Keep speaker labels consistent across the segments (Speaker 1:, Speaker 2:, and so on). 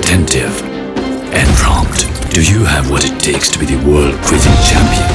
Speaker 1: attentive, and prompt. Do you have what it takes to be the world quizzing champion?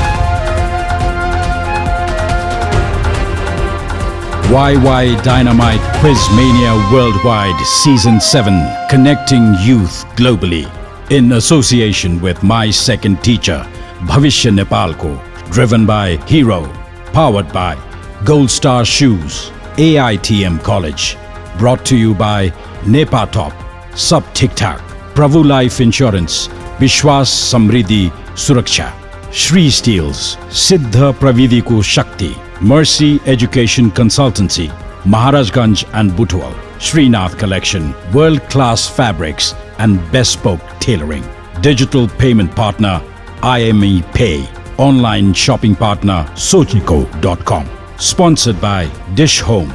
Speaker 2: Wai Wai Dynamite Quiz Mania Worldwide Season 7, connecting youth globally. In association with my second teacher, Bhavishya Nepalko, driven by Hero, powered by Gold Star Shoes, AITM College, brought to you by Nepatop, Sab Thik Thak, Prabhu Life Insurance, Vishwas Samriddhi Suraksha, Shri Steels, Siddha Pravidiku Shakti, Mercy Education Consultancy, Maharajganj and Butwal, Srinath Collection, world-class fabrics and bespoke tailoring. Digital payment partner, IME Pay. Online shopping partner, Sochiko.com. Sponsored by Dish Home,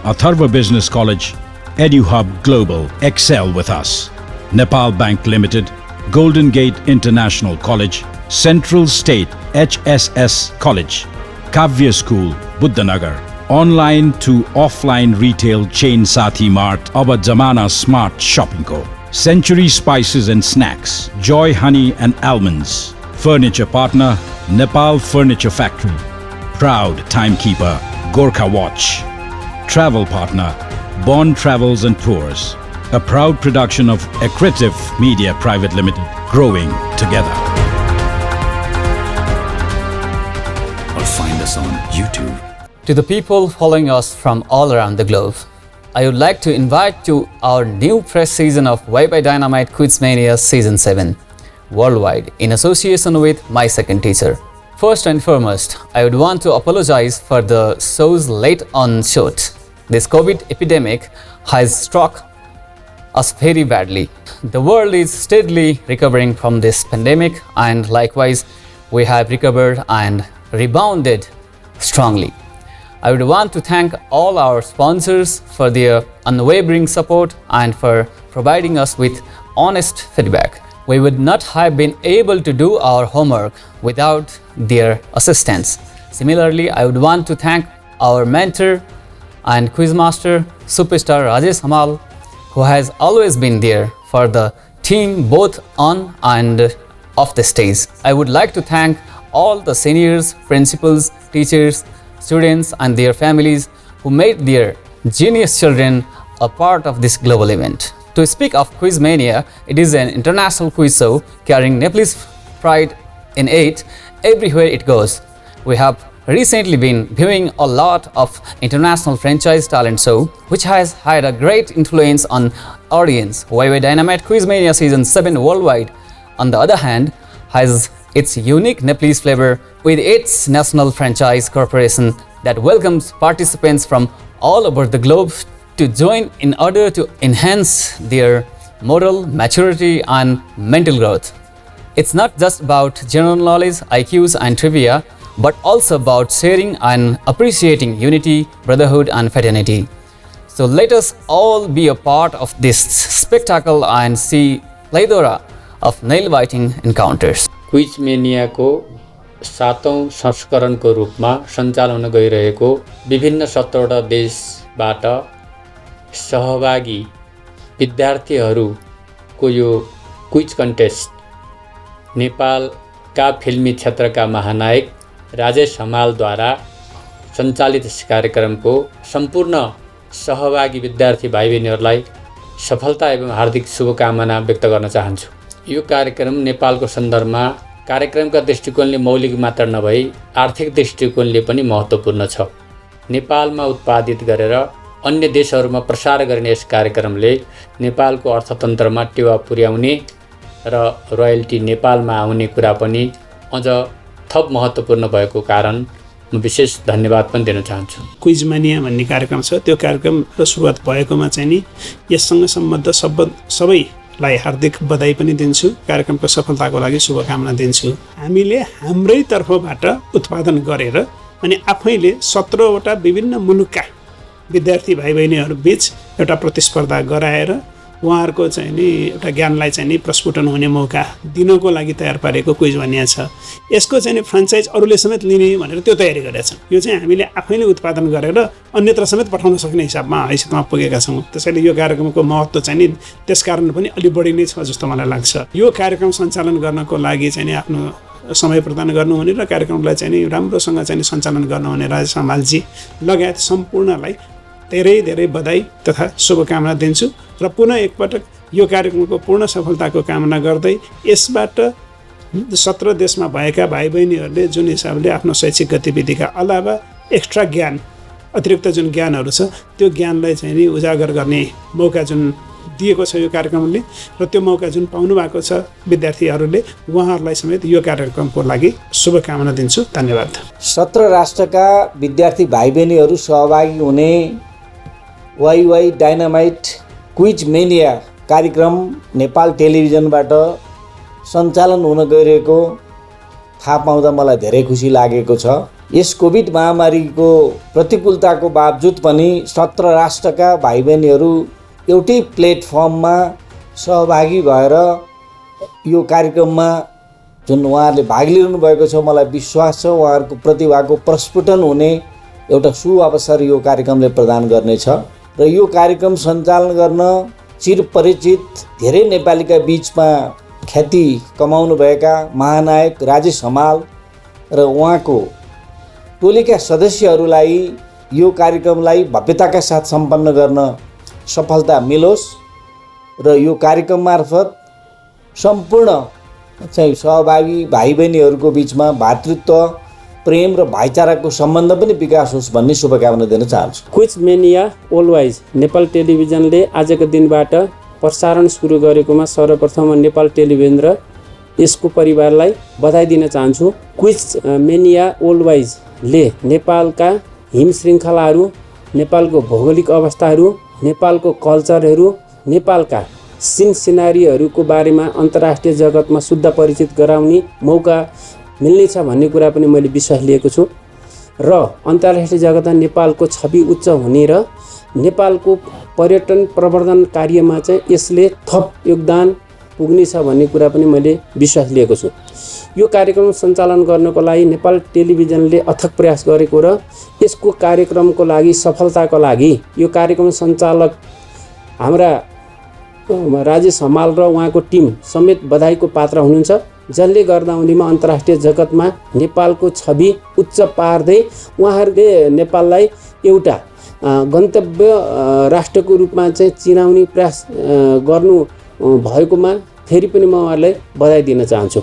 Speaker 2: Atharva Business College, EduHub Global, Excel with us. Nepal Bank Limited, Golden Gate International College, Central State HSS College, Kavya School, Buddhanagar. Online to offline retail chain Sathi Mart, Aba Zamana Smart Shopping Co. Century Spices and Snacks, Joy Honey and Almonds. Furniture partner, Nepal Furniture Factory. Proud timekeeper, Gorkha Watch. Travel partner, Bond Travels and Tours. A proud production of Accretive Media Private Limited, growing together.
Speaker 1: Or find us on YouTube.
Speaker 3: To the people following us from all around the globe, I would like to invite to our new fresh season of Wai Wai Dynamite Quiz Mania Season 7, worldwide, in association with my second teacher. First and foremost, I would want to apologize for the show's late onset. This COVID epidemic has struck us very badly. The world is steadily recovering from this pandemic, and likewise, we have recovered and rebounded strongly. I would want to thank all our sponsors for their unwavering support and for providing us with honest feedback. We would not have been able to do our homework without their assistance. Similarly, I would want to thank our mentor and quizmaster, superstar Rajesh Hamal, who has always been there for the team both on and off the stage. I would like to thank all the seniors, principals, teachers, students and their families who made their genius children a part of this global event. To speak of Quiz Mania, it is an international quiz show carrying Nepalese pride in it everywhere it goes. We have recently been viewing a lot of international franchise talent show, which has had a great influence on audience. Wai Wai Dynamite Quiz Mania Season 7 worldwide, on the other hand, has its unique Nepalese flavor with its national franchise corporation that welcomes participants from all over the globe to join in order to enhance their moral maturity and mental growth. It's not just about general knowledge, IQs and trivia, but also about sharing and appreciating unity, brotherhood and fraternity. So let us all be a part of this spectacle and see plethora of nail-biting encounters.
Speaker 4: Quiz मेनियाको 7औं संस्करणको रूपमा सञ्चालन हुन गइरहेको विभिन्न 17वटा देशबाट सहभागी विद्यार्थीहरूको यो क्विज कन्टेस्ट नेपालका फिल्मी क्षेत्रका महानायक राजेश हमालद्वारा सञ्चालित यस कार्यक्रमको सम्पूर्ण सहभागी विद्यार्थी भाइ बहिनीहरूलाई सफलता एवं हार्दिक शुभकामना व्यक्त गर्न चाहन्छु। यो कार्यक्रम नेपालको सन्दर्भमा कार्यक्रमका दृष्टिकोणले मौलिक मात्र नभई आर्थिक दृष्टिकोणले पनि महत्त्वपूर्ण छ। नेपालमा उत्पादित गरेर अन्य देशहरूमा प्रसार गर्ने यस कार्यक्रमले नेपालको अर्थतन्त्रमा टेवा पुर्याउने र रोयल्टी नेपालमा आउने कुरा पनि अझ थप महत्त्वपूर्ण भएको कारण म विशेष धन्यवाद पनि दिन चाहन्छु।
Speaker 5: क्विज मानिया भन्ने कार्यक्रम छ, त्यो कार्यक्रमको सुरुवात भएकोमा चाहिँ नि यससँग सम्बद्ध सबैलाई हार्दिक बधाई पनि दिन्छु, कार्यक्रमको सफलताको लागि शुभकामना दिन्छु। हामीले हाम्रै तर्फबाट उत्पादन गरेर अनि आफैले 17वटा विभिन्न मुलुकका विद्यार्थी भाइ बहिनीहरू बीच एउटा प्रतिस्पर्धा गराएर उहाँहरूको चाहिँ नि एउटा ज्ञानलाई चाहिँ नि प्रस्फुटन हुने मौका दिनको लागि तयार पारेको क्विज भनिया छ। यसको चाहिँ नि फ्रेन्चाइज अरूले समेत लिने भनेर त्यो तयारी गरेका छन्। यो चाहिँ हामीले आफैले उत्पादन गरेर अन्यत्र समेत पठाउन सक्ने हैसियतमा पुगेका छौँ। त्यसैले यो कार्यक्रमको महत्त्व चाहिँ नि त्यसकारण पनि अलि बढी नै छ जस्तो मलाई लाग्छ। यो कार्यक्रम सञ्चालन गर्नको लागि चाहिँ नि आफ्नो समय प्रदान गर्नुहुने र कार्यक्रमलाई चाहिँ नि राम्रोसँग चाहिँ नि सञ्चालन गर्नुहुने राजेश हमालजी लगायत सम्पूर्णलाई धेरै धेरै बधाई तथा शुभकामना दिन्छु र पुनः एकपटक यो कार्यक्रमको पूर्ण सफलताको कामना गर्दै यसबाट 17 देशमा भएका भाइ बहिनीहरूले जुन हिसाबले आफ्नो शैक्षिक गतिविधिका अलावा एक्स्ट्रा ज्ञान अतिरिक्त जुन ज्ञानहरू छ त्यो ज्ञानलाई चाहिँ नि उजागर गर्ने मौका जुन दिएको छ यो कार्यक्रमले र त्यो मौका जुन पाउनु भएको छ विद्यार्थीहरूले उहाँहरूलाई समेत यो कार्यक्रमको लागि शुभकामना दिन्छु। धन्यवाद।
Speaker 6: 17 राष्ट्रका विद्यार्थी भाइ बहिनीहरू सहभागी हुने वाइ वाइ डाइनामाइट क्विज मेनिया कार्यक्रम नेपाल टेलिभिजनबाट सञ्चालन हुन गइरहेको थाहा पाउँदा मलाई धेरै खुसी लागेको छ। यस कोभिड महामारीको प्रतिकूलताको बावजुद पनि 17 राष्ट्रका भाइ बहिनीहरू एउटै प्लेटफर्ममा सहभागी भएर यो कार्यक्रममा जुन उहाँहरूले भाग लिनु भएको छ, मलाई विश्वास छ उहाँहरूको प्रतिभाको प्रस्फुटन हुने एउटा सुअवसर यो कार्यक्रमले प्रदान गर्नेछ र यो कार्यक्रम सञ्चालन गर्न चिरपरिचित धेरै नेपालीका बीचमा ख्याति कमाउनु भएका महानायक राजेश हमाल र उहाँको टोलीका सदस्यहरूलाई यो कार्यक्रमलाई भव्यताका साथ सम्पन्न गर्न सफलता मिलोस् र यो कार्यक्रम मार्फत सम्पूर्ण चाहिँ सहभागी भाइ बहिनीहरूको बीचमा भातृत्व प्रेम र भाइचाराको सम्बन्ध पनि विकास होस् भन्ने शुभकामना दिन चाहन्छु।
Speaker 7: क्विज मेनिया वर्ल्डवाइड नेपाल टेलिभिजनले आजको दिनबाट प्रसारण सुरु गरेकोमा सर्वप्रथम नेपाल टेलिभिजन र यसको परिवारलाई बधाई दिन चाहन्छु। क्विज मेनिया वर्ल्डवाइडले नेपालका हिम श्रृङ्खलाहरू, नेपालको भौगोलिक अवस्थाहरू, नेपालको कल्चरहरू, नेपालका सिनारीहरूको बारेमा अन्तर्राष्ट्रिय जगतमा शुद्ध परिचित गराउने मौका मिल्नेछ भन्ने कुरा पनि मैले विश्वास लिएको छु र अन्तर्राष्ट्रिय जगतमा नेपालको छवि उच्च हुने र नेपालको पर्यटन प्रवर्धन कार्यमा चाहिँ यसले थप योगदान पुग्नेछ भन्ने कुरा पनि मैले विश्वास लिएको छु। यो कार्यक्रम सञ्चालन गर्नको लागि नेपाल टेलिभिजनले अथक प्रयास गरेको र यसको कार्यक्रमको लागि सफलताको लागि यो कार्यक्रम सञ्चालक हाम्रा राजेश हमाल र उहाँको टिम समेत बधाईको पात्र हुनुहुन्छ, जसले गर्दा उनीमा अन्तर्राष्ट्रिय जगतमा नेपालको छवि उच्च पार्दै उहाँहरूले नेपाललाई एउटा गन्तव्य राष्ट्रको रूपमा चाहिँ चिनाउने प्रयास गर्नु भएकोमा फेरि पनि म उहाँहरूलाई बधाई दिन चाहन्छु।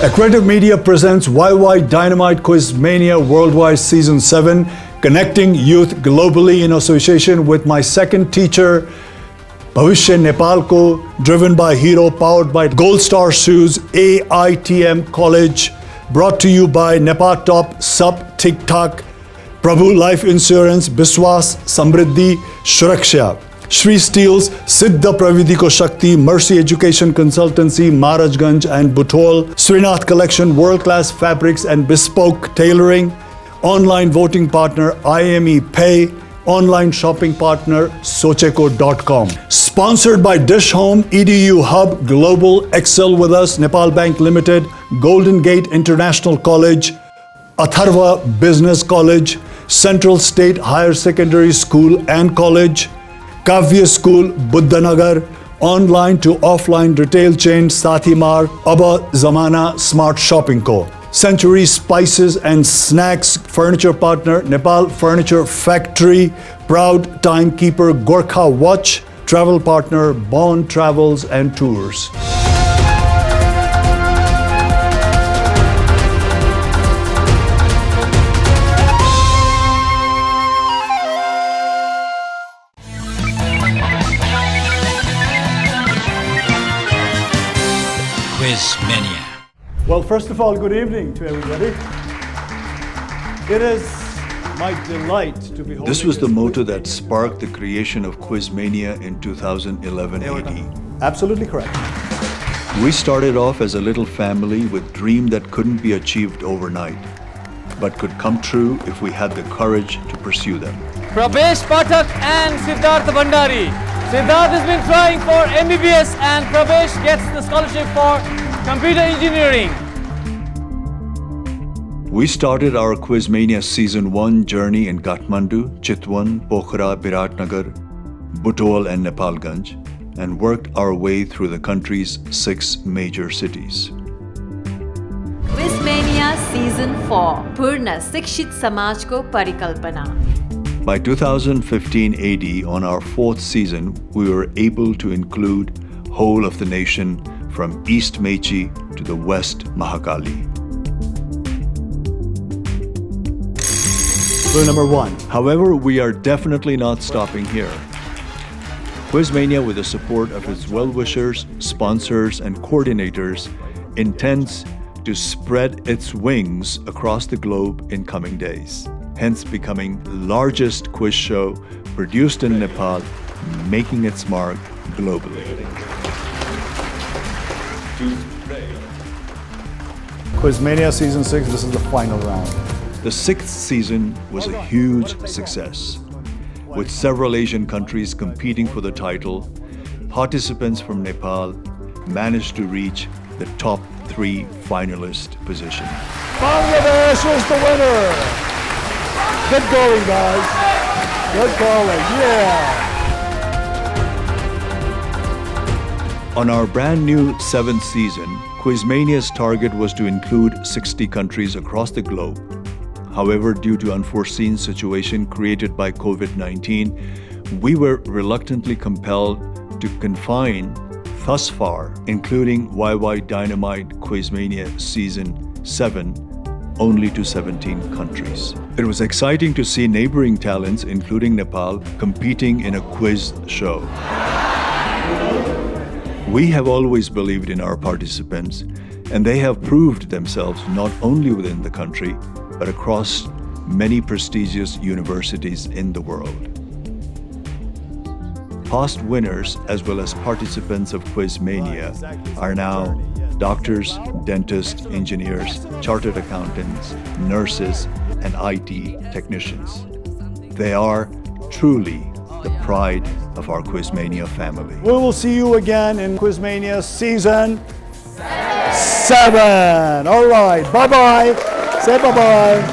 Speaker 8: Accretive Media presents Wai Wai Dynamite Quiz Mania Worldwide Season 7, connecting youth globally in association with my second teacher, Bhavishya Nepalko, driven by Hero, powered by Gold Star Shoes, AITM College, brought to you by Nepal Top, Sub, TikTok, Prabhu Life Insurance, Biswas, Samriddhi, Shuraksha. Shri Steels, Siddha Pravidiko Shakti, Mercy Education Consultancy, Maharajganj and Butol, Srinath Collection, world-class fabrics and bespoke tailoring, online voting partner IME Pay, online shopping partner Socheco.com. Sponsored by Dish Home, EDU Hub, Global, Excel with Us, Nepal Bank Limited, Golden Gate International College, Atharva Business College, Central State Higher Secondary School and College, Kavya School, Buddhanagar, online to offline retail chain Sathimar, Abba Zamana Smart Shopping Co. Century Spices and Snacks Furniture Partner, Nepal Furniture Factory, proud timekeeper Gorkha Watch, travel partner Bond Travels and Tours.
Speaker 2: Quiz Mania.
Speaker 8: Well, first of all, good evening to everybody. It is my delight to be holding
Speaker 9: This was the motto that sparked the creation of Quiz Mania in 2011 AD.
Speaker 8: Absolutely correct.
Speaker 9: We started off as a little family with dream that couldn't be achieved overnight, but could come true if we had the courage to pursue them.
Speaker 10: Ramesh Pathak and Siddharth Bhandari. Siddharth has been trying for MBBS and Pravesh gets the scholarship for computer engineering.
Speaker 9: We started our Quizmania Season 1 journey in Kathmandu, Chitwan, Pokhara, Biratnagar, Butol and Nepalganj, and worked our way through the country's 6 major cities.
Speaker 11: Quizmania Season 4 पूर्ण शिक्षित समाजको परिकल्पना.
Speaker 9: By 2015 AD, on our 4th season, we were able to include whole of the nation from East Mechi to the West Mahakali.
Speaker 8: Clue number 1.
Speaker 9: However, we are definitely not stopping here. Quizmania, with the support of its well-wishers, sponsors, and coordinators, intends to spread its wings across the globe in coming days, hence becoming the largest quiz show produced in Nepal, making its mark globally.
Speaker 8: Quizmania Season 6, this is the final round.
Speaker 9: The 6th season was a huge success. With several Asian countries competing for the title, participants from Nepal managed to reach the top 3 finalist position.
Speaker 8: Bangladesh is the winner! Good going, guys. Good calling, yeah!
Speaker 9: On our brand new 7th season, Quizmania's target was to include 60 countries across the globe. However, due to unforeseen situation created by COVID-19, we were reluctantly compelled to confine thus far, including Wai Wai Dynamite Quizmania Season 7, only to 17 countries. It was exciting to see neighboring talents, including Nepal, competing in a quiz show. We have always believed in our participants, and they have proved themselves not only within the country, but across many prestigious universities in the world. Past winners, as well as participants of Quizmania, are now doctors, dentists, engineers, chartered accountants, nurses, and IT technicians. They are truly the pride of our Quizmania family.
Speaker 8: We will see you again in Quizmania Season 7. All right, bye-bye. Say bye-bye.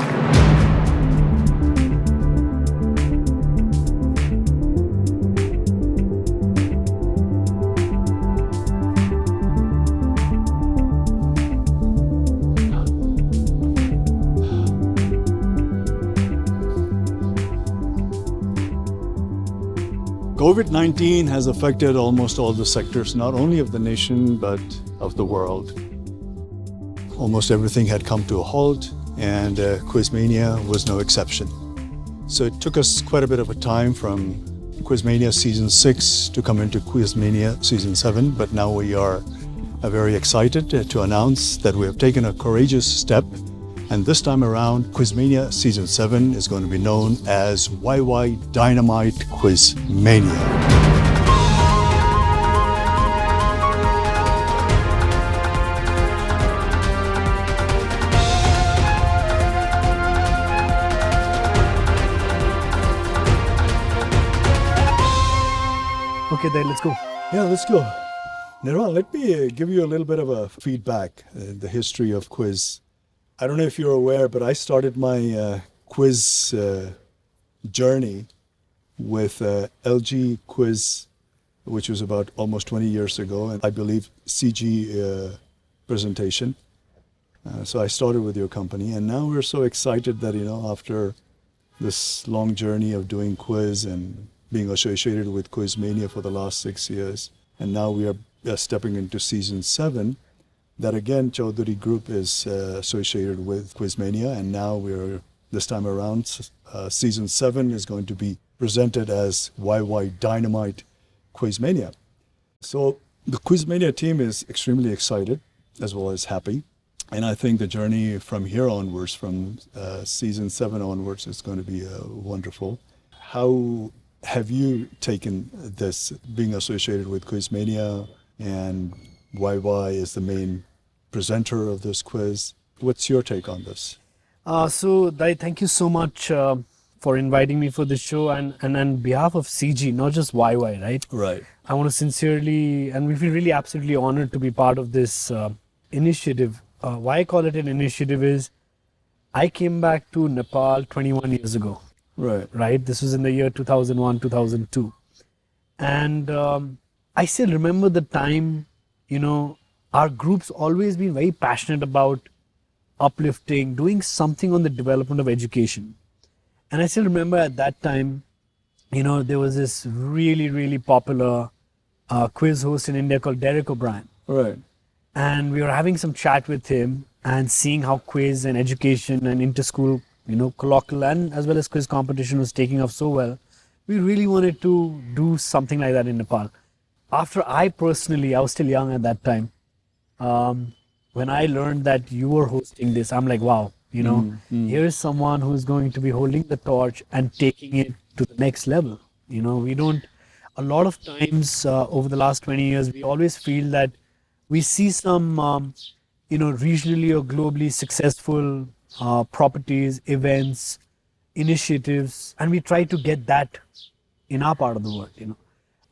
Speaker 8: COVID-19 has affected almost all the sectors, not only of the nation, but of the world. Almost everything had come to a halt, and Quizmania was no exception. So it took us quite a bit of a time from Quizmania Season 6 to come into Quizmania Season 7, but now we are very excited to announce that we have taken a courageous step, and this time around, Quizmania Season 7 is going to be known as Wai Wai Dynamite Quizmania. Okay, then let's go. Yeah, let's go. Nirvana, let me give you a little bit of a feedback, the history of quiz. I don't know if you're aware, but I started my quiz journey with LG Quiz, which was about almost 20 years ago, and I believe CG presentation. So I started with your company, and now we're so excited that, after this long journey of doing quiz and being associated with Quizmania for the last 6 years, and now we are stepping into Season 7, that again, Chaudhary Group is associated with Quizmania, and now this time around, Season 7 is going to be presented as Wai Wai Dynamite Quizmania. So the Quizmania team is extremely excited as well as happy, and I think the journey from here onwards, from Season 7 onwards, is going to be wonderful. How have you taken this, being associated with Quizmania, and Wai Wai is the main presenter of this quiz. What's your take on this?
Speaker 12: So, Dai, thank you so much for inviting me for this show, and on behalf of CG, not just Wai Wai, right?
Speaker 8: Right.
Speaker 12: I want to sincerely, and we feel really absolutely honored to be part of this initiative. Why I call it an initiative is, I came back to Nepal 21 years ago. Right. This was in the year 2001, 2002. And I still remember the time, our group's always been very passionate about uplifting, doing something on the development of education. And I still remember at that time, there was this really, really popular quiz host in India called Derek O'Brien.
Speaker 8: Right.
Speaker 12: And we were having some chat with him and seeing how quiz and education and inter-school, colloquial and as well as quiz competition was taking off so well. We really wanted to do something like that in Nepal. After I was still young at that time, when I learned that you were hosting this, I'm like, wow, here is someone who's going to be holding the torch and taking it to the next level. A lot of times over the last 20 years, we always feel that we see some, regionally or globally successful properties, events, initiatives, and we try to get that in our part of the world.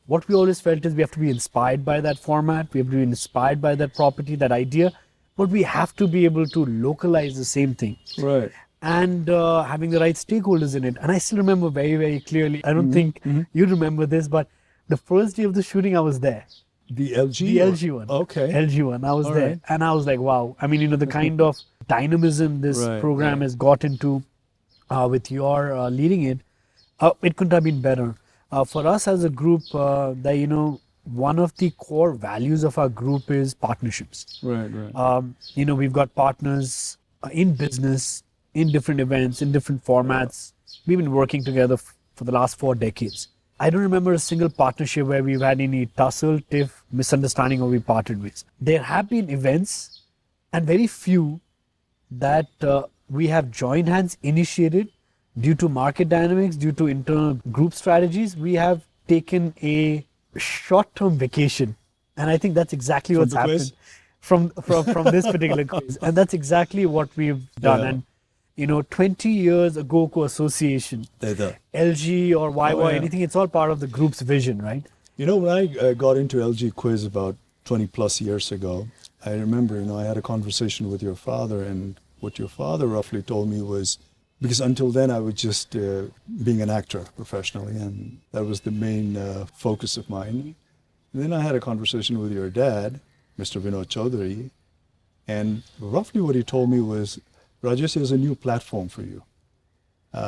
Speaker 12: What we always felt is we have to be inspired by that format, we have to be inspired by that property, that idea, but we have to be able to localize the same thing.
Speaker 8: Right.
Speaker 12: And having the right stakeholders in it. And I still remember very, very clearly, I don't think you remember this, but the first day of the shooting, I was there.
Speaker 8: The LG?
Speaker 12: The LG one.
Speaker 8: Okay.
Speaker 12: LG one. I was
Speaker 8: All
Speaker 12: there.
Speaker 8: right.
Speaker 12: And I was like, wow. I mean, the kind of dynamism this program has got into with your leading it, it couldn't have been better. For us as a group, one of the core values of our group is partnerships.
Speaker 8: Right.
Speaker 12: We've got partners in business, in different events, in different formats. We've been working together for the last 4 decades. I don't remember a single partnership where we've had any tussle, tiff, misunderstanding, or we parted ways. There have been events, and very few, that we have joined hands, initiated due to market dynamics, due to internal group strategies. We have taken a short-term vacation, and I think that's exactly what's happened from this particular quiz, and that's exactly what we've done. And 20 years ago, co-association, LG or Wai Wai, anything, it's all part of the group's vision, right?
Speaker 8: When I got into LG quiz about 20 plus years ago, I remember, I had a conversation with your father, and what your father roughly told me was, because until then I was just being an actor professionally, and that was the main focus of mine. And then I had a conversation with your dad, Mr. Binod Chaudhary, and roughly what he told me was, Rajesh, there's a new platform for you,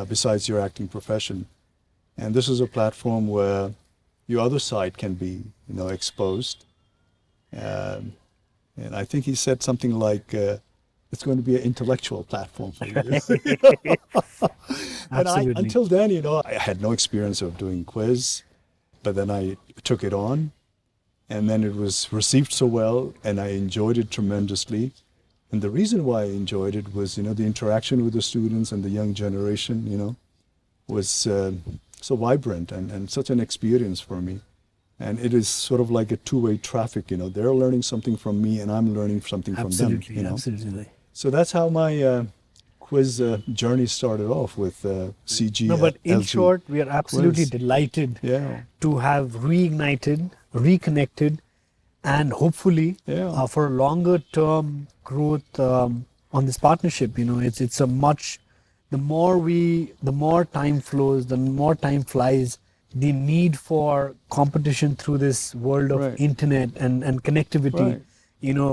Speaker 8: besides your acting profession. And this is a platform where your other side can be, exposed. And I think he said something like, it's going to be an intellectual platform for you. And until then, I had no experience of doing quiz, but then I took it on, and then it was received so well, and I enjoyed it tremendously. And the reason why I enjoyed it was, the interaction with the students and the young generation, was so vibrant and such an experience for me. And it is sort of like a two-way traffic, they're learning something from me and I'm learning something from them.
Speaker 12: Absolutely.
Speaker 8: So that's how my quiz journey started off with CG.
Speaker 12: No, but in
Speaker 8: LG
Speaker 12: short, we are absolutely
Speaker 8: quiz.
Speaker 12: Delighted to have reignited, reconnected, and hopefully for a longer term growth on this partnership. It's a much, the more time flows, the more time flies, the need for competition through this world of internet and connectivity,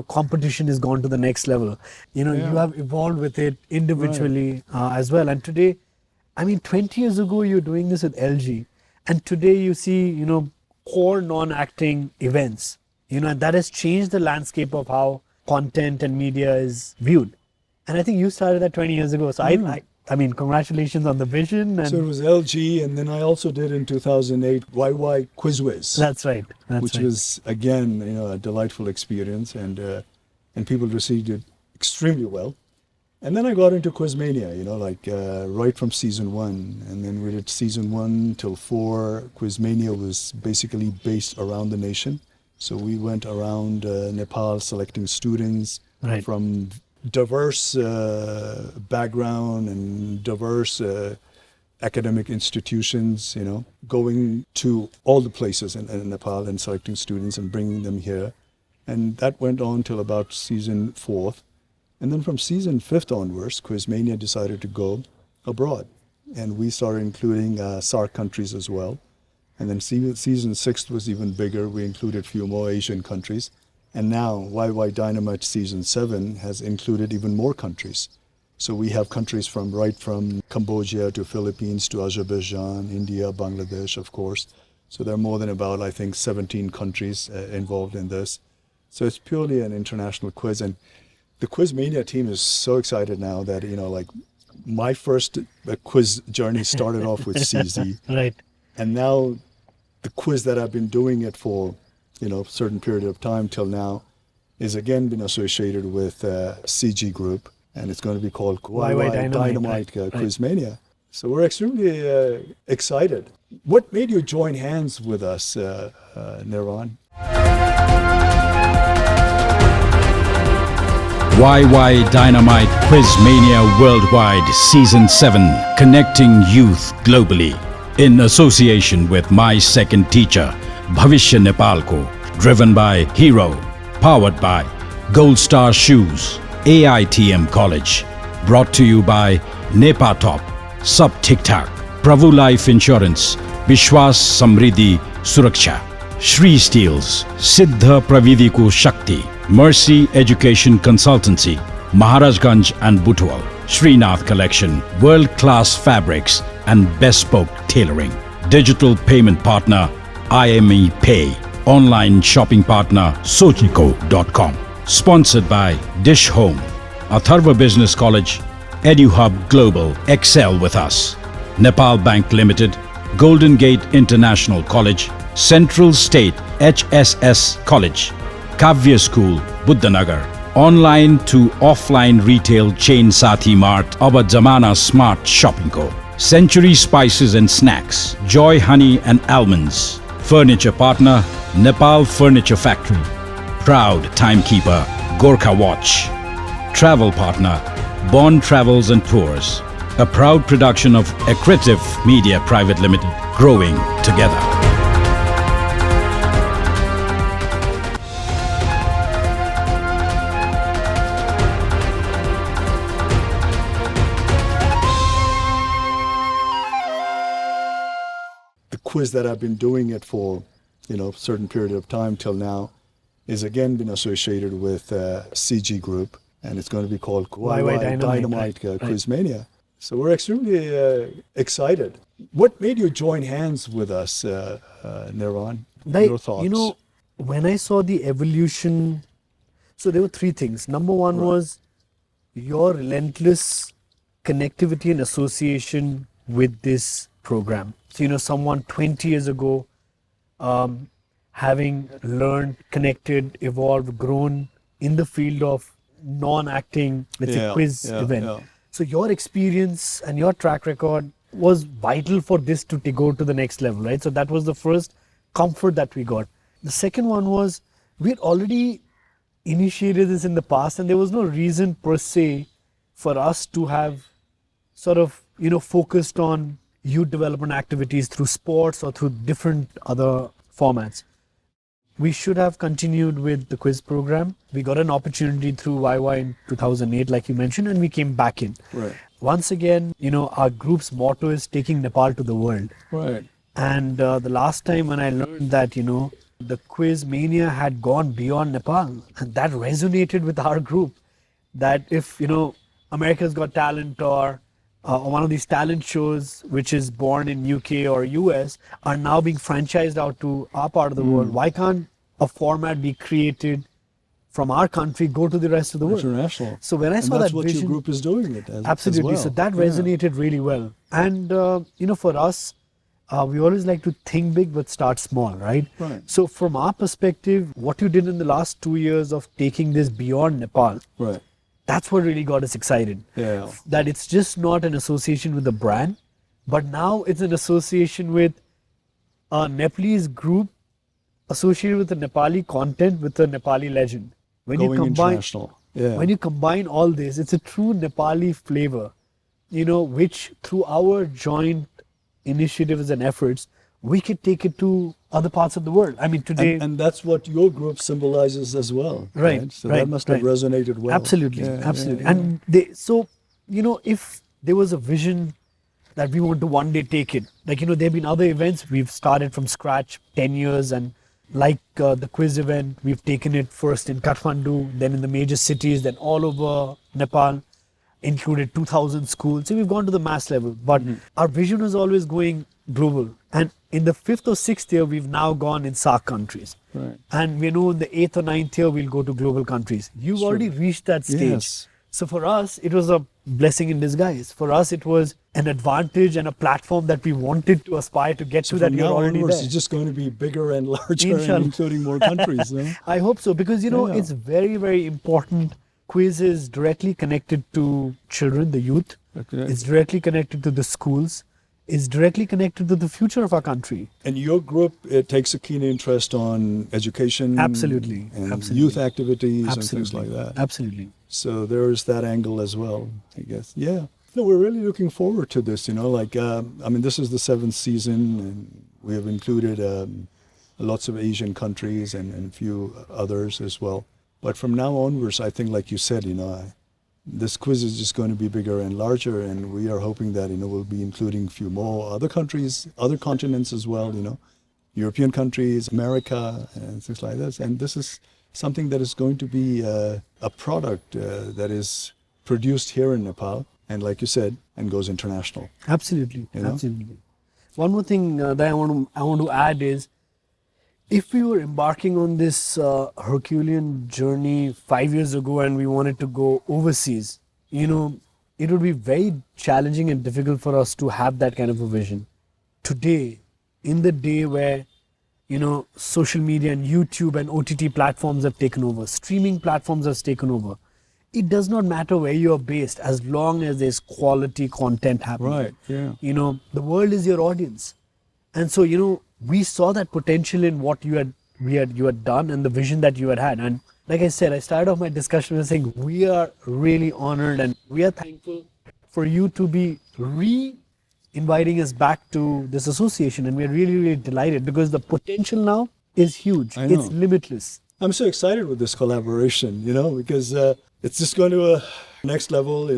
Speaker 12: competition has gone to the next level. You have evolved with it individually as well. And today, 20 years ago, you're doing this with LG, and today you see, core non-acting events, and that has changed the landscape of how content and media is viewed. And I think you started that 20 years ago. So congratulations on the vision. And
Speaker 8: so it was LG, and then I also did in 2008 Wai Wai Quizwiz.
Speaker 12: That's right.
Speaker 8: Which was again, a delightful experience, and people received it extremely well. And then I got into Quizmania, right from season 1, and then we did season 1 till 4. Quizmania was basically based around the nation, So we went around Nepal selecting students
Speaker 12: Right.
Speaker 8: from diverse background and diverse academic institutions, going to all the places in Nepal and selecting students and bringing them here. And that went on till about season 4th. And then from season 5th onwards, Quizmania decided to go abroad. And we started including SAARC countries as well. And then season 6 was even bigger. We included a few more Asian countries. And now Wai Wai Dynamite season 7 has included even more countries. So we have countries right from Cambodia to Philippines to Azerbaijan, India, Bangladesh, of course. So there are more than about, I think, 17 countries involved in this. So it's purely an international quiz. And the Quizmania team is so excited now that, my first quiz journey started off with CZ.
Speaker 12: Right.
Speaker 8: And now the quiz that I've been doing it for, a certain period of time till now is again been associated with CG Group. And it's going to be called Wai Wai Dynamite Quizmania. So we're extremely excited. What made you join hands with us, Nirvana?
Speaker 2: Wai Wai Dynamite Quizmania Worldwide Season 7, connecting youth globally. In association with my second teacher, Bhavishya Nepal Ko, driven by Hero, powered by Gold Star Shoes, AITM College, brought to you by Nepa Top, Sab Thik Thak, Prabhu Life Insurance, Vishwas Samriddhi Suraksha, Shri Steels, Siddha Pravidhi Ko Shakti, Mercy Education Consultancy, Maharajganj and Butwal, Srinath Collection, world-class fabrics and bespoke tailoring. Digital payment partner, IME Pay. Online shopping partner, Sochiko.com. Sponsored by Dish Home, Atharva Business College, EduHub Global, Excel with us, Nepal Bank Limited, Golden Gate International College, Central State HSS College, Kavya School, Buddhanagar, online to offline retail chain Sathi Mart, Aba Zamana Smart Shopping Co, Century Spices and Snacks, Joy Honey and Almonds, Furniture Partner, Nepal Furniture Factory, Proud Timekeeper, Gorkha Watch, Travel Partner, Bond Travels and Tours, a proud production of Accretive Media Private Limited, growing together.
Speaker 8: Quiz that I've been doing it for, a certain period of time till now is again been associated with CG Group, and it's going to be called Wai Wai Dynamite Quizmania. So we're extremely excited. What made you join hands with us, Nirvana? Your thoughts?
Speaker 12: When I saw the evolution, so there were 3 things. Number one was your relentless connectivity and association with this program. So, someone 20 years ago, having learned, connected, evolved, grown in the field of non-acting, let's say, quiz event. Yeah. So your experience and your track record was vital for this to go to the next level, right? So that was the first comfort that we got. The second one was we had already initiated this in the past, and there was no reason per se for us to have sort of, focused on youth development activities through sports or through different other formats. We should have continued with the quiz program. We got an opportunity through YY in 2008, like you mentioned, and we came back in.
Speaker 8: Right.
Speaker 12: Once again, our group's motto is taking Nepal to the world.
Speaker 8: Right.
Speaker 12: And the last time when I learned that, the quiz mania had gone beyond Nepal, and that resonated with our group, that if, America's Got Talent or one of these talent shows which is born in UK or US are now being franchised out to our part of the world. Why can't a format be created from our country, go to the rest of the world?
Speaker 8: International.
Speaker 12: So when I saw that
Speaker 8: what
Speaker 12: vision,
Speaker 8: your group is doing it as,
Speaker 12: absolutely.
Speaker 8: as well.
Speaker 12: So that resonated really well. And for us, we always like to think big but start small, right?
Speaker 8: Right.
Speaker 12: So from our perspective, what you did in the last 2 years of taking this beyond Nepal,
Speaker 8: right,
Speaker 12: that's what really got us excited.
Speaker 8: Yeah.
Speaker 12: That it's just not an association with the brand, but now it's an association with a Nepalese group associated with the Nepali content with the Nepali legend. When
Speaker 8: Going
Speaker 12: you combine,
Speaker 8: international. Yeah.
Speaker 12: when you combine all this, it's a true Nepali flavor, which through our joint initiatives and efforts, we could take it to other parts of the world. I mean, today...
Speaker 8: And that's what your group symbolizes as well.
Speaker 12: Right.
Speaker 8: So that must have resonated well.
Speaker 12: Absolutely,
Speaker 8: Yeah,
Speaker 12: absolutely.
Speaker 8: yeah, yeah.
Speaker 12: And if there was a vision that we want to one day take it, there have been other events we've started from scratch, 10 years, and the quiz event, we've taken it first in Kathmandu, then in the major cities, then all over Nepal, included 2,000 schools. So we've gone to the mass level, but our vision was always going global. And in the 5th or 6th year, we've now gone in SAARC countries.
Speaker 8: Right.
Speaker 12: And we know in the 8th or 9th year, we'll go to global countries. You've already reached that stage.
Speaker 8: Yes.
Speaker 12: So for us, it was a blessing in disguise. For us, it was an advantage and a platform that we wanted to aspire to get to, that you're already there.
Speaker 8: It's just going to be bigger and larger,
Speaker 12: Inshallah.
Speaker 8: and including more countries. No?
Speaker 12: I hope so, because it's very, very important. Quiz is directly connected to children, the youth.
Speaker 8: Okay.
Speaker 12: It's directly connected to the schools. It's directly connected to the future of our country.
Speaker 8: And your group, it takes a keen interest on education,
Speaker 12: Absolutely,
Speaker 8: and
Speaker 12: absolutely.
Speaker 8: youth activities
Speaker 12: Absolutely.
Speaker 8: and things like that.
Speaker 12: Absolutely.
Speaker 8: So there is that angle as well, I guess. Yeah. No, we're really looking forward to this, this is the 7th season, and we have included lots of Asian countries and a few others as well. But from now onwards, I think, like you said, this quiz is just going to be bigger and larger, and we are hoping that, we'll be including a few more other countries, other continents as well, European countries, America, and things like this. And this is something that is going to be a product that is produced here in Nepal, and like you said, and goes international.
Speaker 12: Absolutely, absolutely. One more thing that I want to add is, if we were embarking on this Herculean journey 5 years ago and we wanted to go overseas, it would be very challenging and difficult for us to have that kind of a vision. Today, in the day where, social media and YouTube and OTT platforms have taken over, streaming platforms have taken over, it does not matter where you are based as long as there's quality content happening.
Speaker 8: Right, yeah.
Speaker 12: The world is your audience. And so, we saw that potential in what you had done and the vision that you had. And like I said, I started off my discussion with saying we are really honored and we are thankful for you to be inviting us back to this association. And we're really, really delighted because the potential now is huge.
Speaker 8: I know.
Speaker 12: It's limitless.
Speaker 8: I'm so excited with this collaboration, because it's just going to a next level,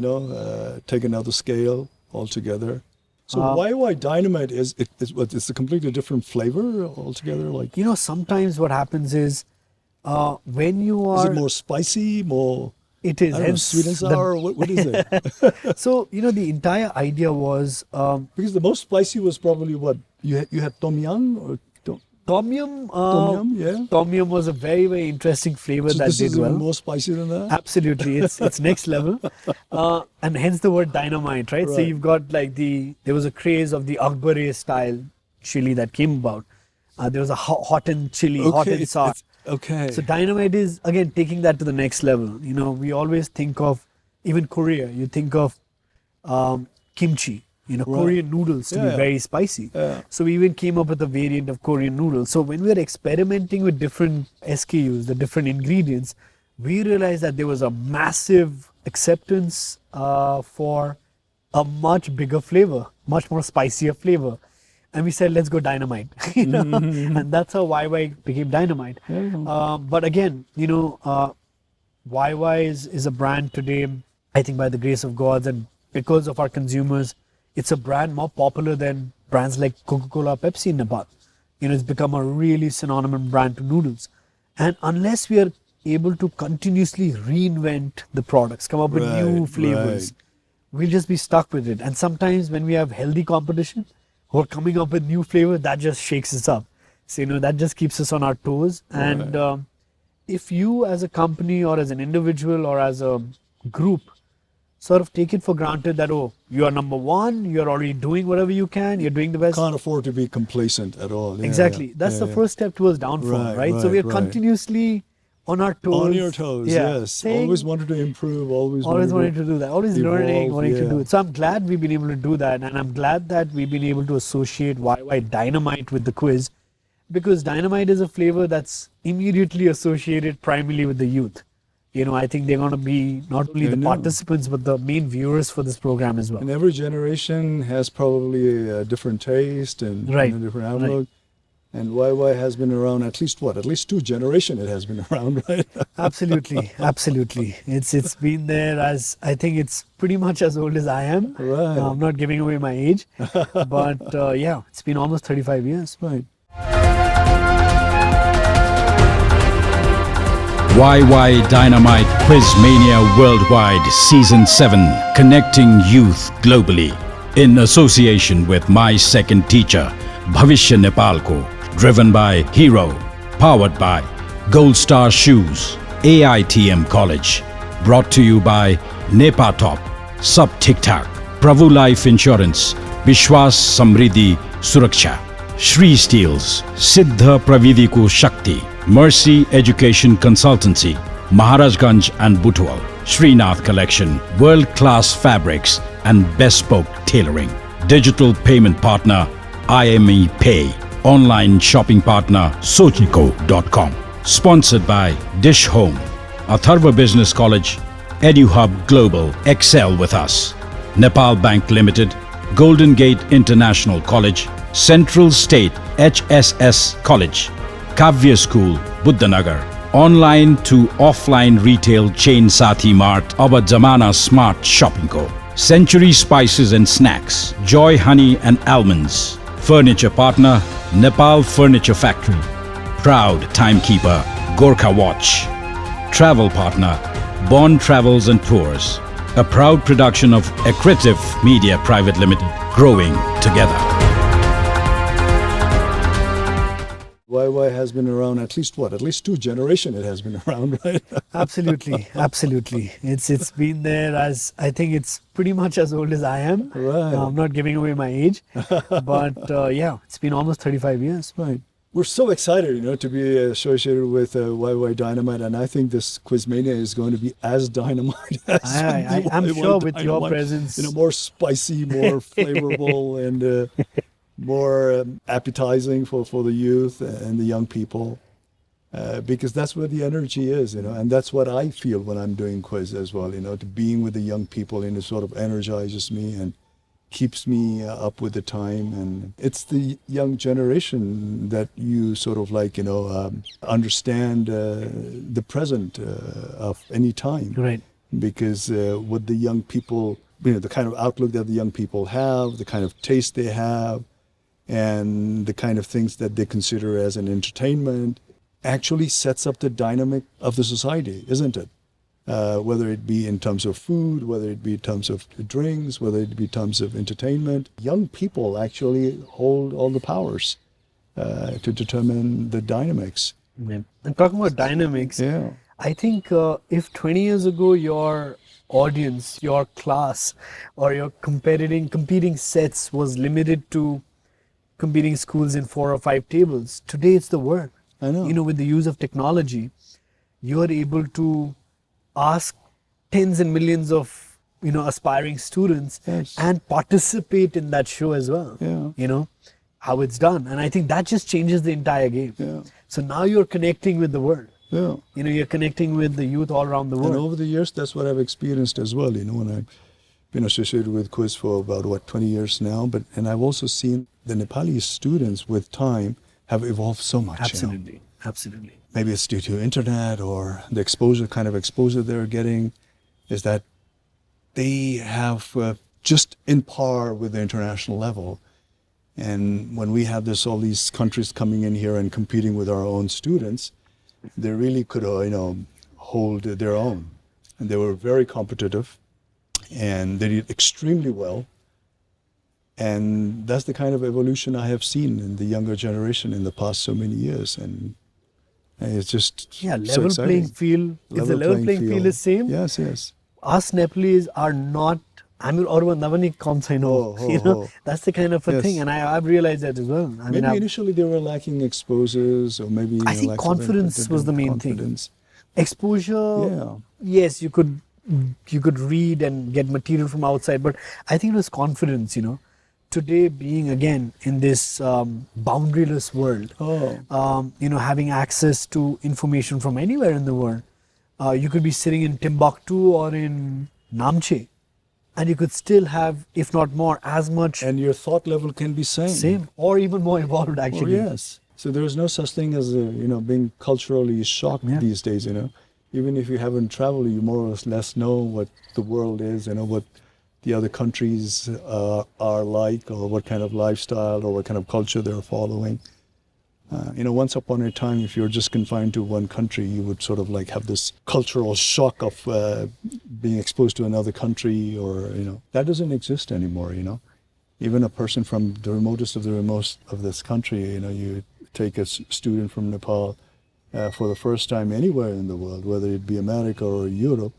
Speaker 8: take another scale altogether. So Wai Wai Dynamite it's a completely different flavor altogether?
Speaker 12: Sometimes what happens is when you are...
Speaker 8: Is it more spicy, more...
Speaker 12: It is.
Speaker 8: I don't know, sweet and sour? What is it?
Speaker 12: So, the entire idea was...
Speaker 8: because the most spicy was probably what? You had Tom Yum? Or
Speaker 12: Tom Yum?
Speaker 8: Tom Yum, yeah.
Speaker 12: Tom Yum was a very, very interesting flavor
Speaker 8: So
Speaker 12: that
Speaker 8: this
Speaker 12: did
Speaker 8: is
Speaker 12: well.
Speaker 8: even more spicy than that?
Speaker 12: Absolutely. It's next level. And hence the word dynamite, right? So
Speaker 8: Right.
Speaker 12: you've got there was a craze of the Akbari style chili that came about. There was a hot and chili, hot and sour.
Speaker 8: Okay.
Speaker 12: So dynamite is, again, taking that to the next level. We always think of, even Korea, you think of kimchi, Korean noodles to be very spicy.
Speaker 8: Yeah.
Speaker 12: So we even came up with a variant of Korean noodles. So when we were experimenting with different SKUs, the different ingredients, we realized that there was a massive acceptance for a much bigger flavor, much more spicier flavor. And we said, let's go dynamite, and that's how Wai Wai became Dynamite. But again, Wai Wai is a brand today, I think by the grace of God and because of our consumers, it's a brand more popular than brands like Coca-Cola, Pepsi in Nepal. It's become a really synonymous brand to noodles. And unless we are able to continuously reinvent the products, come up with new flavors, we'll just be stuck with it. And sometimes when we have healthy competition who are coming up with new flavor, that just shakes us up. So, that just keeps us on our toes. And if you as a company or as an individual or as a group sort of take it for granted that, you are number one, you're already doing whatever you can, you're doing the best.
Speaker 8: Can't afford to be complacent at all. Yeah,
Speaker 12: exactly. That's the first step towards downfall, right? So we're continuously on our toes.
Speaker 8: On your toes, yes. Always wanted to improve, always
Speaker 12: wanted to do that. Always learning,
Speaker 8: evolve,
Speaker 12: wanting to do it. So I'm glad we've been able to do that. And I'm glad that we've been able to associate Wai Wai Dynamite with the quiz. because Dynamite is a flavor that's immediately associated primarily with the youth. You know, I think they're going to be not only the participants but the main viewers for this program as well.
Speaker 8: And every generation has probably a different taste and a different outlook.
Speaker 12: Right.
Speaker 8: And Wai Wai has been around at least 2 generations it has been around, right?
Speaker 12: Absolutely, absolutely. It's been there as, I think it's pretty much as old as I am.
Speaker 8: Right.
Speaker 12: I'm not giving away my age, but yeah, it's been almost 35 years.
Speaker 8: Right.
Speaker 2: Wai Wai Dynamite Quiz Mania Worldwide Season 7, connecting youth globally. In association with My Second Teacher, Bhavishya Nepalko. Driven by Hero. Powered by Gold Star Shoes, AITM College. Brought to you by Nepa Top, Sab Thik Thak, Prabhu Life Insurance, Vishwas Samriddhi Suraksha, Shri Steels, Siddha Pravidhi Ko Shakti, Mercy Education Consultancy, Maharajganj and Butwal, Srinath Collection, world-class fabrics and bespoke tailoring. Digital payment partner, IME Pay. Online shopping partner, Sochiko.com. Sponsored by Dish Home, Atharva Business College, EduHub Global, Excel with us, Nepal Bank Limited, Golden Gate International College, Central State HSS College, Kavya School, Buddhanagar. Online to offline retail chain Sathi Mart, Aba Zamana Smart Shopping Co. Century Spices and Snacks, Joy Honey and Almonds. Furniture partner, Nepal Furniture Factory. Proud timekeeper, Gorkha Watch. Travel partner, Bond Travels and Tours. A proud production of Accretive Media Private Limited, growing together.
Speaker 8: Wai Wai has been around at least 2 generations it has been around, right?
Speaker 12: Absolutely, absolutely. It's been there as, I think it's pretty much as old as I am.
Speaker 8: Right.
Speaker 12: I'm not giving away my age, but yeah, it's been almost 35 years.
Speaker 8: Right. We're so excited, to be associated with Wai Wai Dynamite, and I think this Quizmania is going to be as dynamite as
Speaker 12: I'm sure with your presence.
Speaker 8: More spicy, more flavorful, and more appetizing for the youth and the young people, because that's where the energy is, and that's what I feel when I'm doing quiz as well, to being with the young people, it sort of energizes me and keeps me up with the time. And it's the young generation that you sort of understand the present of any time.
Speaker 12: Right.
Speaker 8: Because what the young people, the kind of outlook that the young people have, the kind of taste they have, and the kind of things that they consider as an entertainment actually sets up the dynamic of the society, isn't it? Whether it be in terms of food, whether it be in terms of drinks, whether it be in terms of entertainment. Young people actually hold all the powers to determine the dynamics.
Speaker 12: Yeah. And talking about dynamics, I think if 20 years ago your audience, your class, or your competing sets was limited to competing schools in 4 or 5 tables, today it's the world.
Speaker 8: I know.
Speaker 12: With the use of technology, you're able to ask tens and millions of aspiring students and participate in that show as well. How it's done, and I think that just changes the entire game. So now you're connecting with the world. You're connecting with the youth all around the world.
Speaker 8: And over the years, that's what I've experienced as well. When I've been associated with quiz for about 20 years now, and I've also seen the Nepali students with time have evolved so much.
Speaker 12: Absolutely. Absolutely.
Speaker 8: Maybe it's due to internet or the kind of exposure they're getting, is that they have just in par with the international level. And when we have all these countries coming in here and competing with our own students, they really could, hold their own. And they were very competitive, and they did extremely well. And that's the kind of evolution I have seen in the younger generation in the past so many years. And it's just
Speaker 12: level
Speaker 8: so
Speaker 12: playing field. Is the level playing field the same?
Speaker 8: Yes, yes.
Speaker 12: Us Nepalese are not. That's the kind of a thing, and I've realized that as well.
Speaker 8: Maybe initially they were lacking exposures, or maybe
Speaker 12: I think confidence was the main thing. Exposure, yes, you could read and get material from outside, but I think it was confidence. today being again in this boundaryless world, having access to information from anywhere in the world, you could be sitting in Timbuktu or in Namche, and you could still have, if not more, as much.
Speaker 8: And your thought level can be
Speaker 12: Same, or even more evolved, actually.
Speaker 8: Oh, yes. So there is no such thing as, being culturally shocked these days, Even if you haven't traveled, you more or less know what the world is, what the other countries are like, or what kind of lifestyle or what kind of culture they're following. Once upon a time, if you're just confined to one country, you would sort of like have this cultural shock of being exposed to another country, or, that doesn't exist anymore, Even a person from the remotest of the remote of this country, you take a student from Nepal for the first time anywhere in the world, whether it be America or Europe,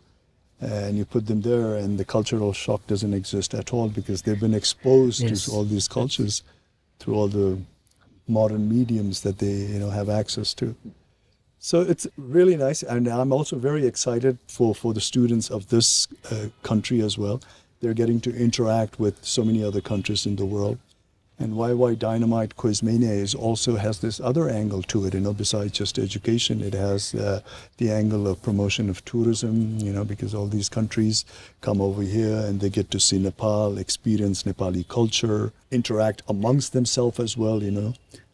Speaker 8: and you put them there, and the cultural shock doesn't exist at all, because they've been exposed to all these cultures through all the modern mediums that they have access to. So it's really nice, and I'm also very excited for the students of this country as well. They're getting to interact with so many other countries in the world. And Wai Wai Dynamite Quiz Mania also has this other angle to it, besides just education. It has the angle of promotion of tourism, because all these countries come over here and they get to see Nepal, experience Nepali culture, interact amongst themselves as well,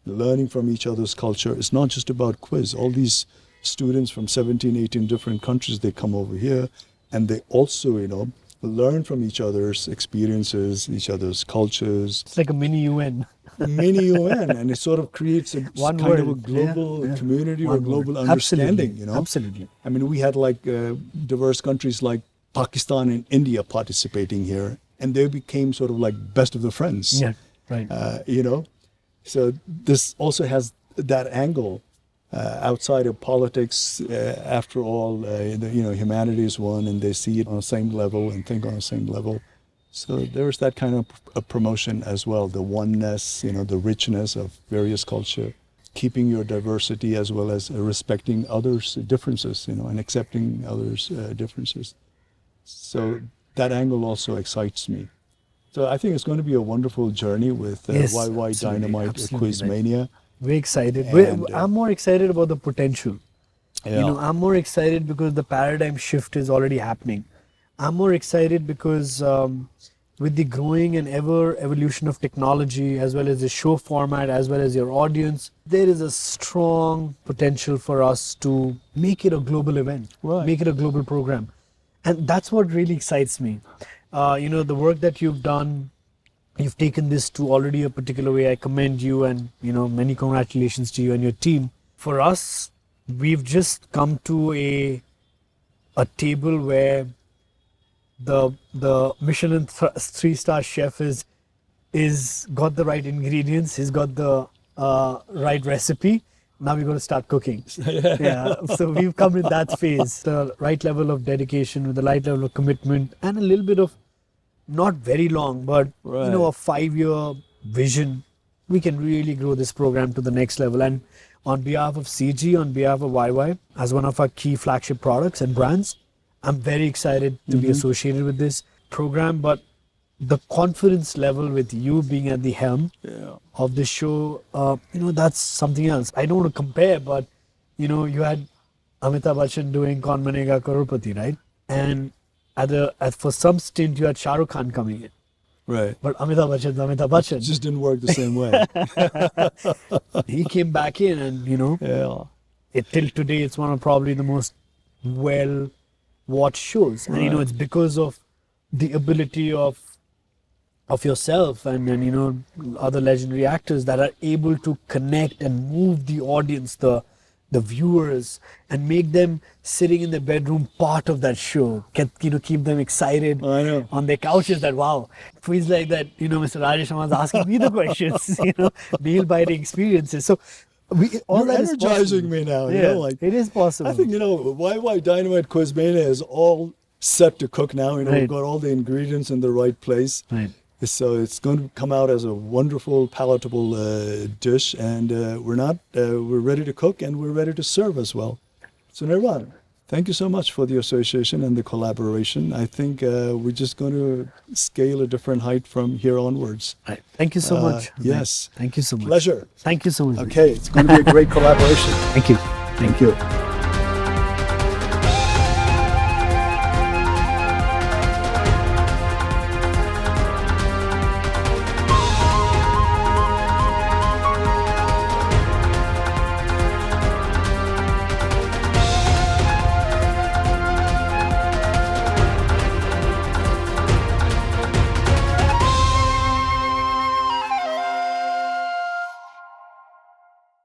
Speaker 8: learning from each other's culture. It's not just about quiz. All these students from 17, 18 different countries, they come over here, and they also, learn from each other's experiences, each other's cultures.
Speaker 12: It's like a mini UN.
Speaker 8: Mini UN, and it sort of creates a kind of a global community or global understanding.
Speaker 12: Absolutely.
Speaker 8: I mean, we had like diverse countries like Pakistan and India participating here, and they became sort of like best of the friends.
Speaker 12: Yeah, right.
Speaker 8: So this also has that angle. Outside of politics, after all, humanity is one, and they see it on the same level and think on the same level. So there's that kind of a promotion as well, the oneness, the richness of various culture, keeping your diversity as well as respecting others' differences, and accepting others' differences. So that angle also excites me. So I think it's going to be a wonderful journey with Wai Wai Dynamite Quiz Mania.
Speaker 12: We're excited. I'm more excited about the potential.
Speaker 8: Yeah.
Speaker 12: I'm more excited because the paradigm shift is already happening. I'm more excited because with the growing and ever evolution of technology, as well as the show format, as well as your audience, there is a strong potential for us to make it a global event, make it a global program. And that's what really excites me. The work that you've done, you've taken this to already a particular way. I commend you, and many congratulations to you and your team. For us, we've just come to a table where the Michelin 3-star chef is got the right ingredients. He's got the right recipe. Now we're going to start cooking. So we've come in that phase. The right level of dedication, with the right level of commitment, and a little bit of, not very long, but a 5-year vision, we can really grow this program to the next level. And on behalf of CG, on behalf of YY, as one of our key flagship products and brands, I'm very excited to be associated with this program. But the confidence level with you being at the helm of the show, that's something else. I don't want to compare, but you had Amitabh Bachchan doing Kaun Banega Crorepati, right? And for some stint, you had Shah Rukh Khan coming in.
Speaker 8: Right.
Speaker 12: But Amitabh Bachchan.
Speaker 8: It just didn't work the same way.
Speaker 12: He came back in, and till today, it's one of probably the most well-watched shows. And it's because of the ability of yourself and other legendary actors that are able to connect and move the audience, the viewers, and make them sitting in their bedroom part of that show. Keep them excited on their couches. That it feels like that. Mr. Rajesh Hamal is asking me the questions. Nail-biting experiences. So
Speaker 8: you're energizing me now.
Speaker 12: It is possible.
Speaker 8: I think Wai Wai Dynamite Quiz Mania is all set to cook now. We've got all the ingredients in the right place.
Speaker 12: Right.
Speaker 8: So it's going to come out as a wonderful, palatable dish, and we're ready to cook, and we're ready to serve as well. So Nirvana, Thank you so much for the association and the collaboration. I think we're just going to scale a different height from here onwards.
Speaker 12: Right. Thank you so much.
Speaker 8: Yes.
Speaker 12: Thank you so much.
Speaker 8: Pleasure.
Speaker 12: Thank you so much.
Speaker 8: Okay, it's going to be a great collaboration.
Speaker 12: Thank you.
Speaker 8: Thank you.